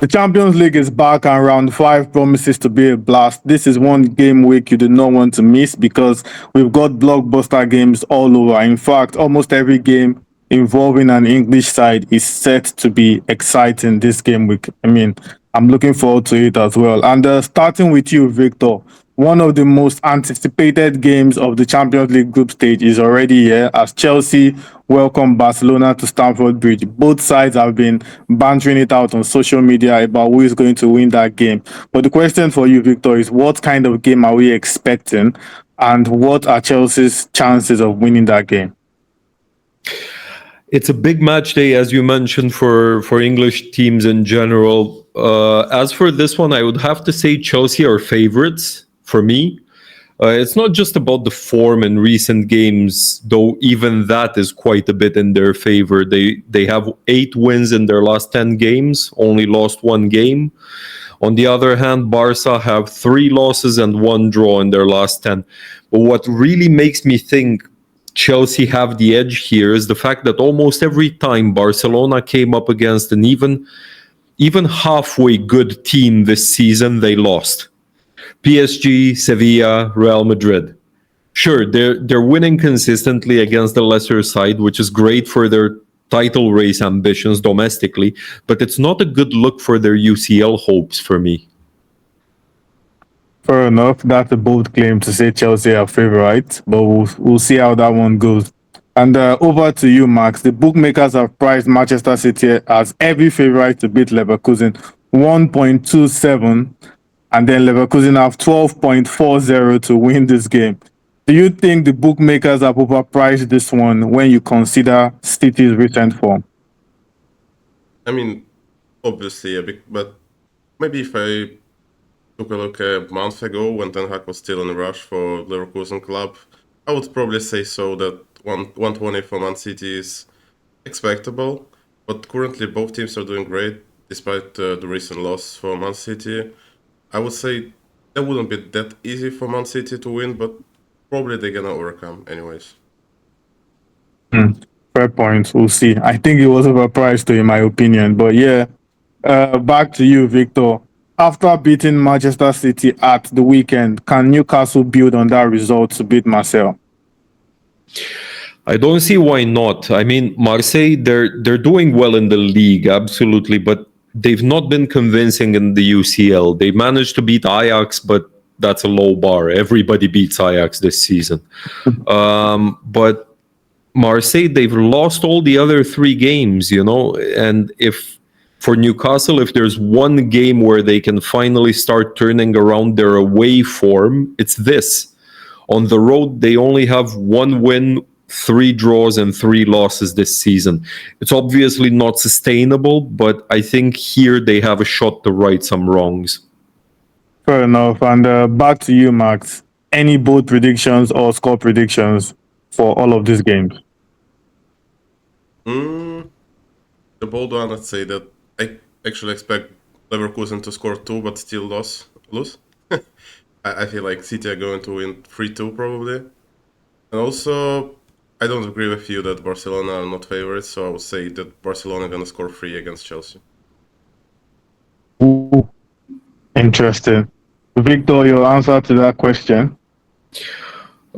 The Champions League is back and round five promises to be a blast. This is one game week you do not want to miss because we've got blockbuster games all over. In fact, almost every game involving an English side is set to be exciting this game week. I mean, I'm looking forward to it as well. And starting with you, Victor, one of the most anticipated games of the Champions League group stage is already here as Chelsea welcome Barcelona to Stamford Bridge. Both sides have been bantering it out on social media about who is going to win that game. But the question for you, Victor, is what kind of game are we expecting and what are Chelsea's chances of winning that game? It's a big match day, as you mentioned, for English teams in general. As for this one, I would have to say Chelsea are favorites for me. It's not just about the form in recent games, though even that is quite a bit in their favor. They have 8 wins in their last 10 games, only lost 1 game. On the other hand, Barca have 3 losses and 1 draw in their last 10. But what really makes me think Chelsea have the edge here is the fact that almost every time Barcelona came up against an even halfway good team this season, they lost. PSG, Sevilla, Real Madrid. Sure, they're winning consistently against the lesser side, which is great for their title race ambitions domestically, but it's not a good look for their UCL hopes for me. Fair enough. That's a bold claim to say Chelsea are favourites, but we'll see how that one goes. And over to you, Max. The bookmakers have priced Manchester City as every favourite to beat Leverkusen 1.27, and then Leverkusen have 12.40 to win this game. Do you think the bookmakers have overpriced this one when you consider City's recent form? I mean, obviously, but maybe if I took a look a month ago when Ten Hag was still in a rush for Leverkusen club, I would probably say so that 120 for Man City is expectable. But currently both teams are doing great despite the recent loss for Man City. I would say that wouldn't be that easy for Man City to win, but probably they're gonna overcome anyways. Fair point. We'll see. I think it was overpriced, in my opinion. But yeah, back to you, Victor. After beating Manchester City at the weekend, can Newcastle build on that result to beat Marseille? I don't see why not. I mean, Marseille, they're doing well in the league, absolutely, but they've not been convincing in the UCL. They managed to beat Ajax, but that's a low bar. Everybody beats Ajax this season. But Marseille, they've lost all the other 3 games, and if for Newcastle, if there's one game where they can finally start turning around their away form, it's this. On the road, they only have 1 win, 3 draws, and 3 losses this season. It's obviously not sustainable, but I think here they have a shot to right some wrongs. Fair enough. And back to you, Max. Any bold predictions or score predictions for all of these games? The bold one, I'd say that I actually expect Leverkusen to score 2 but still lose. I feel like City are going to win 3-2 probably. And also, I don't agree with you that Barcelona are not favorites, so I would say that Barcelona are going to score 3 against Chelsea. Ooh, interesting. Victor, your answer to that question?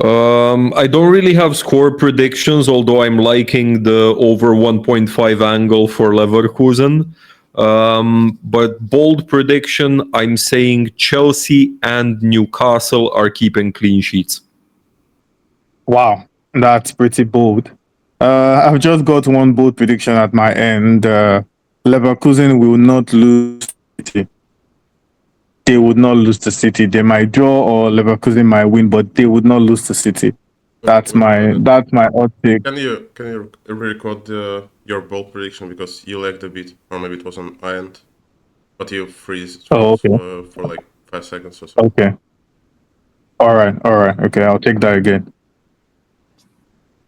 I don't really have score predictions, although I'm liking the over 1.5 angle for Leverkusen. But bold prediction, I'm saying Chelsea and Newcastle are keeping clean sheets. Wow, that's pretty bold. I've just got one bold prediction at my end. Leverkusen will not lose to City. They would not lose to City. They might draw or Leverkusen might win, but they would not lose to City. That's my hot take. Can you record your bold prediction because you lagged a bit, or maybe it was on my end, but you freeze okay. for like 5 seconds or so. Okay. All right. Okay, I'll take that again.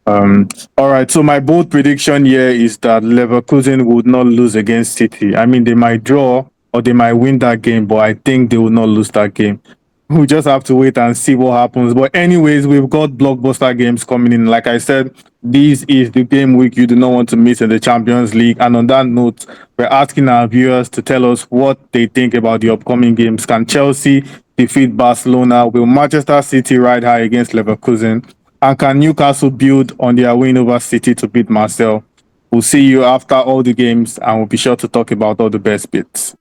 All right. So my bold prediction here is that Leverkusen would not lose against City. I mean, they might draw or they might win that game, but I think they will not lose that game. we just have to wait and see what happens. But anyways, we've got blockbuster games coming in. Like I said, this is the game week you do not want to miss in the Champions League. And on that note, we're asking our viewers to tell us what they think about the upcoming games. Can Chelsea defeat Barcelona? Will Manchester City ride high against Leverkusen? And can Newcastle build on their win over City to beat Marseille? We'll see you after all the games, and we'll be sure to talk about all the best bits.